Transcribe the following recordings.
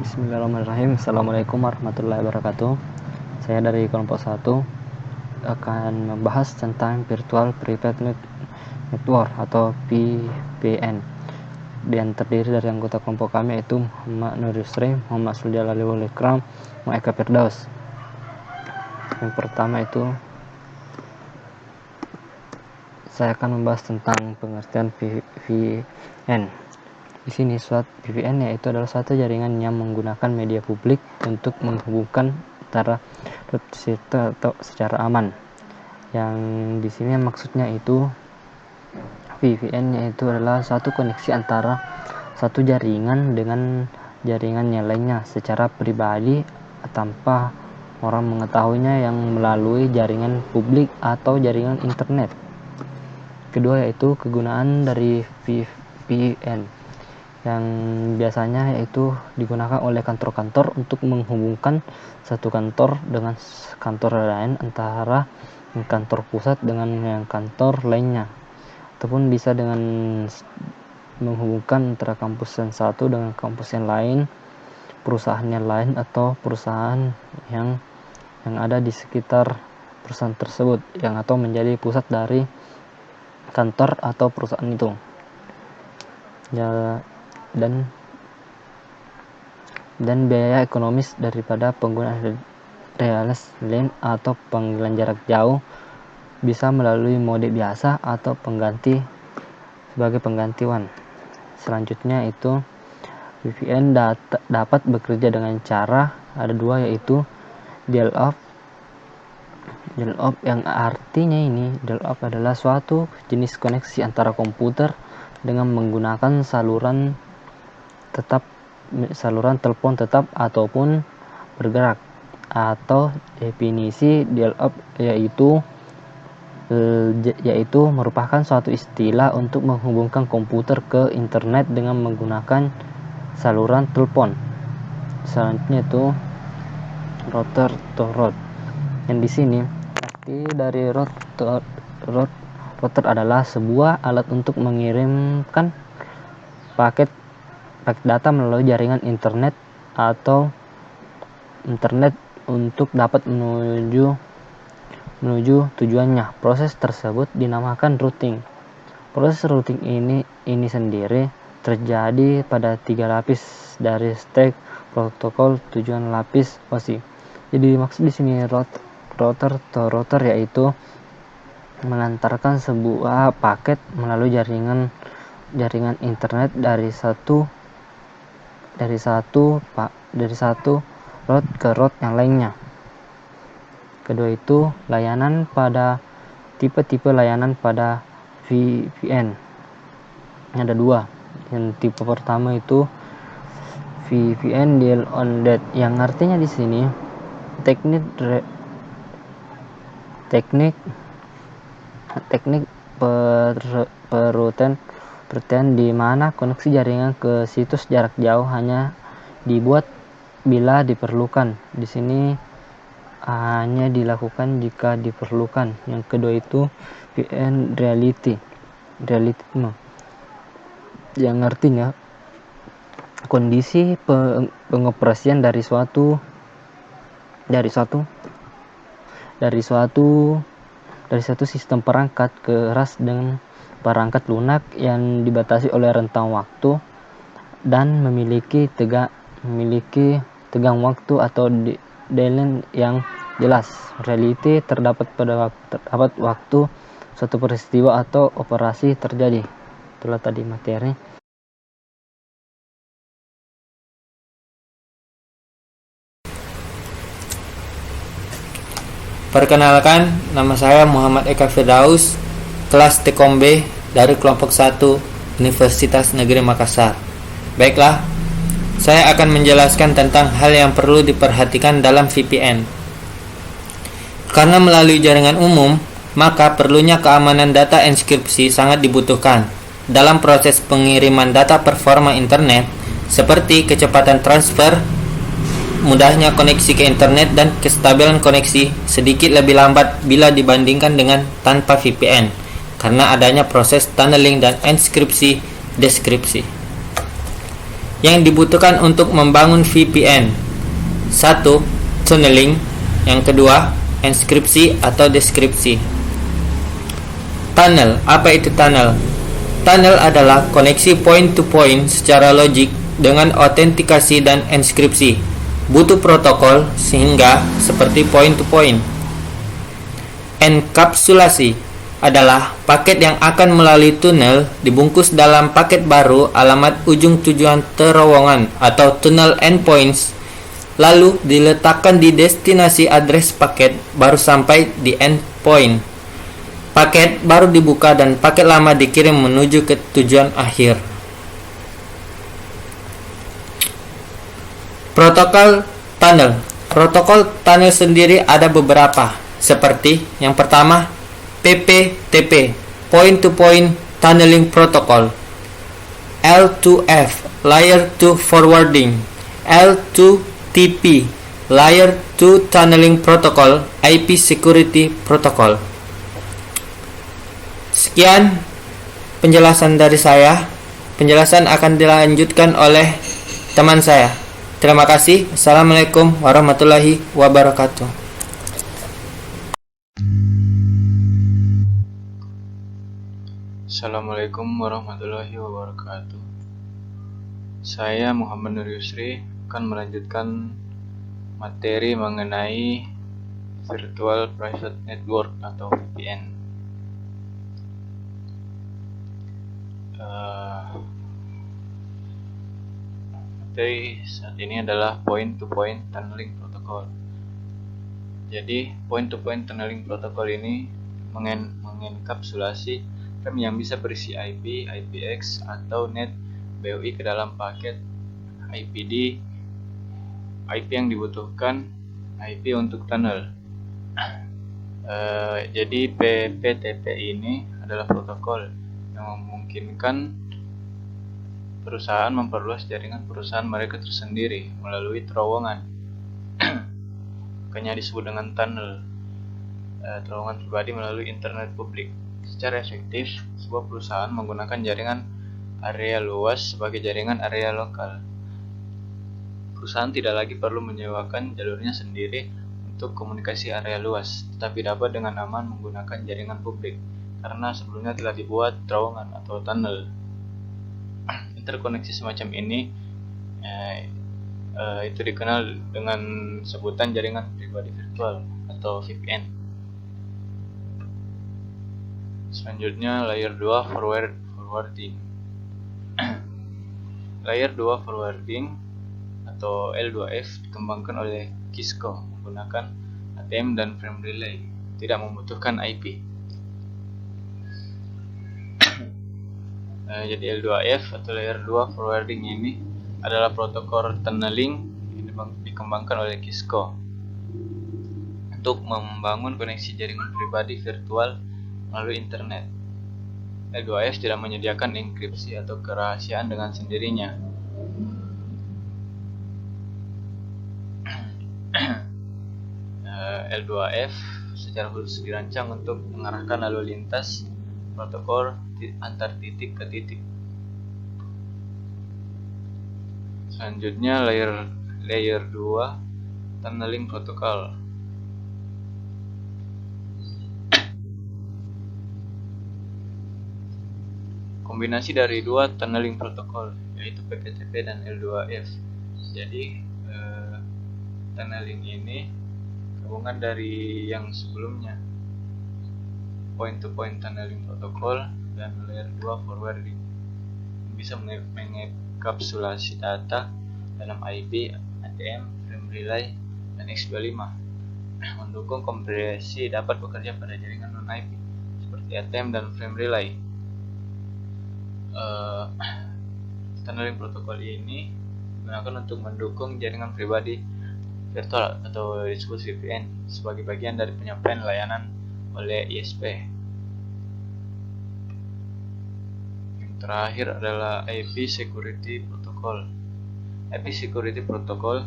Bismillahirrahmanirrahim. Assalamualaikum warahmatullahi wabarakatuh. Saya dari kelompok 1 akan membahas tentang Virtual Private Network atau VPN, dan terdiri dari anggota kelompok kami yaitu Muhammad Nur Yusri, Muhammad Suldi Alaliwul Ikram, Muhammad Eka Firdaus. Yang pertama itu saya akan membahas tentang pengertian VPN. Di sini VPN yaitu adalah suatu jaringan yang menggunakan media publik untuk menghubungkan antara situs atau secara aman. Yang di sini maksudnya itu VPN yaitu adalah suatu koneksi antara satu jaringan dengan jaringan yang lainnya secara pribadi tanpa orang mengetahuinya, yang melalui jaringan publik atau jaringan internet. Kedua yaitu kegunaan dari VPN yang biasanya yaitu digunakan oleh kantor-kantor untuk menghubungkan satu kantor dengan kantor lain, antara kantor pusat dengan yang kantor lainnya, ataupun bisa dengan menghubungkan antara kampus yang satu dengan kampus yang lain, perusahaan yang lain, atau perusahaan yang ada di sekitar perusahaan tersebut, yang atau menjadi pusat dari kantor atau perusahaan itu. Dan biaya ekonomis daripada penggunaan wireless LAN atau panggilan jarak jauh bisa melalui mode biasa atau pengganti sebagai pengganti WAN. Selanjutnya itu VPN dapat bekerja dengan cara ada dua, yaitu dial-up. Dial-up yang artinya dial-up adalah suatu jenis koneksi antara komputer dengan menggunakan saluran telepon tetap ataupun bergerak. Atau definisi dial-up yaitu merupakan suatu istilah untuk menghubungkan komputer ke internet dengan menggunakan saluran telepon. Selanjutnya itu router to route. Yang di sini arti dari router adalah sebuah alat untuk mengirimkan paket data melalui jaringan internet atau internet untuk dapat menuju tujuannya. Proses tersebut dinamakan routing. Proses routing ini sendiri terjadi pada 3 lapis dari stack protokol tujuan lapis OSI. Jadi maksud di sini router to router yaitu mengantarkan sebuah paket melalui jaringan internet dari satu route ke route yang lainnya. Kedua itu layanan pada tipe-tipe layanan pada VPN. Ada dua. Yang tipe pertama itu VPN Deal on That, yang artinya di sini teknik perutian di mana koneksi jaringan ke situs jarak jauh hanya dibuat bila diperlukan. Di sini hanya dilakukan jika diperlukan. Yang kedua itu VPN Reality, yang artinya kondisi pengoperasian dari suatu sistem perangkat keras dengan perangkat lunak yang dibatasi oleh rentang waktu dan memiliki tegang waktu atau deadline yang jelas. Reality terdapat waktu suatu peristiwa atau operasi terjadi. Itulah tadi materi. Perkenalkan, nama saya Muhammad Eka Firdaus, kelas Tekom B dari kelompok 1 Universitas Negeri Makassar. Baiklah, saya akan menjelaskan tentang hal yang perlu diperhatikan dalam VPN. Karena melalui jaringan umum, maka perlunya keamanan data enkripsi sangat dibutuhkan dalam proses pengiriman data performa internet, seperti kecepatan transfer, mudahnya koneksi ke internet, dan kestabilan koneksi sedikit lebih lambat bila dibandingkan dengan tanpa VPN karena adanya proses tunneling dan enkripsi deskripsi. yang dibutuhkan untuk membangun VPN. 1. Tunneling. Yang kedua, enkripsi atau deskripsi. Tunnel. Apa itu tunnel? Tunnel adalah koneksi point-to-point secara logik dengan autentikasi dan enkripsi. Butuh protokol sehingga seperti point-to-point. Enkapsulasi adalah paket yang akan melalui tunnel dibungkus dalam paket baru alamat ujung tujuan terowongan atau tunnel endpoints, lalu diletakkan di destinasi address paket baru sampai di endpoint. Paket baru dibuka dan paket lama dikirim menuju ke tujuan akhir. Protokol tunnel. Protokol tunnel sendiri ada beberapa, seperti yang pertama PPTP, Point to Point Tunneling Protocol, L2F, Layer 2 Forwarding, L2TP, Layer 2 Tunneling Protocol, IP Security Protocol. Sekian penjelasan dari saya. Penjelasan akan dilanjutkan oleh teman saya. Terima kasih. Assalamualaikum warahmatullahi wabarakatuh. Assalamualaikum warahmatullahi wabarakatuh. Saya Muhammad Nur Yusri akan melanjutkan materi mengenai Virtual Private Network atau VPN. Materi saat ini adalah Point-to-Point Tunneling Protocol. Jadi, Point-to-Point Tunneling Protocol ini mengenkapsulasi frame yang bisa berisi IP, IPX, atau net BOI ke dalam paket IPD, IP yang dibutuhkan, IP untuk tunnel. Jadi PPTP ini adalah protokol yang memungkinkan perusahaan memperluas jaringan perusahaan mereka tersendiri melalui terowongan. Makanya disebut dengan tunnel, terowongan pribadi melalui internet publik. Secara efektif, sebuah perusahaan menggunakan jaringan area luas sebagai jaringan area lokal. Perusahaan tidak lagi perlu menyewakan jalurnya sendiri untuk komunikasi area luas, tetapi dapat dengan aman menggunakan jaringan publik, karena sebelumnya telah dibuat terowongan atau tunnel. Interkoneksi semacam ini itu dikenal dengan sebutan jaringan pribadi virtual atau VPN. Selanjutnya layer 2 forwarding. Layer 2 forwarding atau L2F dikembangkan oleh Cisco menggunakan ATM dan frame relay, tidak membutuhkan IP. Jadi L2F atau layer 2 forwarding ini adalah protokol tunneling yang dikembangkan oleh Cisco untuk membangun koneksi jaringan pribadi virtual melalui internet. L2F tidak menyediakan enkripsi atau kerahasiaan dengan sendirinya. L2F secara khusus dirancang untuk mengarahkan lalu lintas protokol antar titik ke titik. Selanjutnya layer 2 tunneling protocol. Kombinasi dari dua tunneling protokol, yaitu PPTP dan L2F. Jadi tunneling ini gabungan dari yang sebelumnya, point-to-point tunneling protocol dan layer 2 forwarding, bisa mengekapsulasi data dalam IP, ATM, frame relay, dan X25. Mendukung kompresi dapat bekerja pada jaringan non-IP seperti ATM dan frame relay. Tunneling protokol ini digunakan untuk mendukung jaringan pribadi virtual atau disebut VPN sebagai bagian dari penyampaian layanan oleh ISP. Yang terakhir adalah IP Security Protocol. IP Security Protocol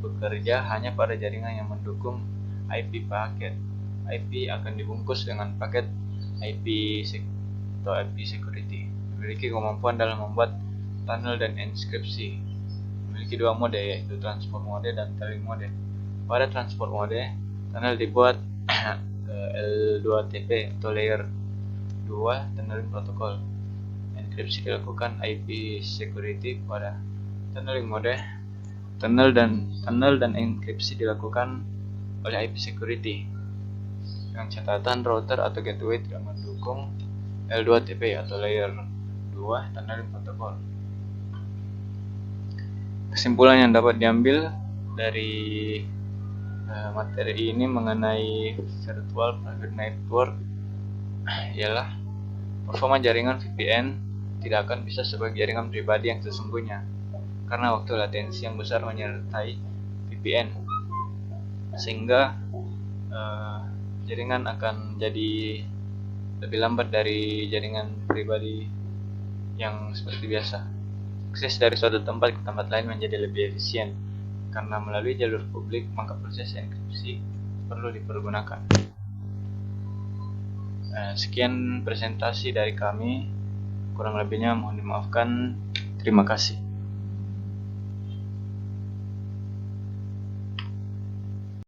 bekerja hanya pada jaringan yang mendukung IP paket. IP akan dibungkus dengan paket IP atau IP Security. Memiliki kemampuan dalam membuat tunnel dan enkripsi. Memiliki dua mode, yaitu transport mode dan tunneling mode. Pada transport mode, tunnel dibuat L2TP atau layer 2 tunneling protokol. Enkripsi dilakukan IP security pada tunneling mode. Tunnel dan enkripsi dilakukan oleh IP security. Dengan catatan router atau gateway tidak mendukung L2TP atau layer 2 tunneling protokol. Kesimpulan yang dapat diambil dari materi ini mengenai virtual private network ialah performa jaringan VPN tidak akan bisa sebagai jaringan pribadi yang sesungguhnya karena waktu latensi yang besar menyertai VPN, sehingga jaringan akan jadi lebih lambat dari jaringan pribadi yang seperti biasa. Akses dari suatu tempat ke tempat lain menjadi lebih efisien karena melalui jalur publik, maka proses enkripsi perlu dipergunakan. Sekian presentasi dari kami, kurang lebihnya mohon dimaafkan. Terima kasih.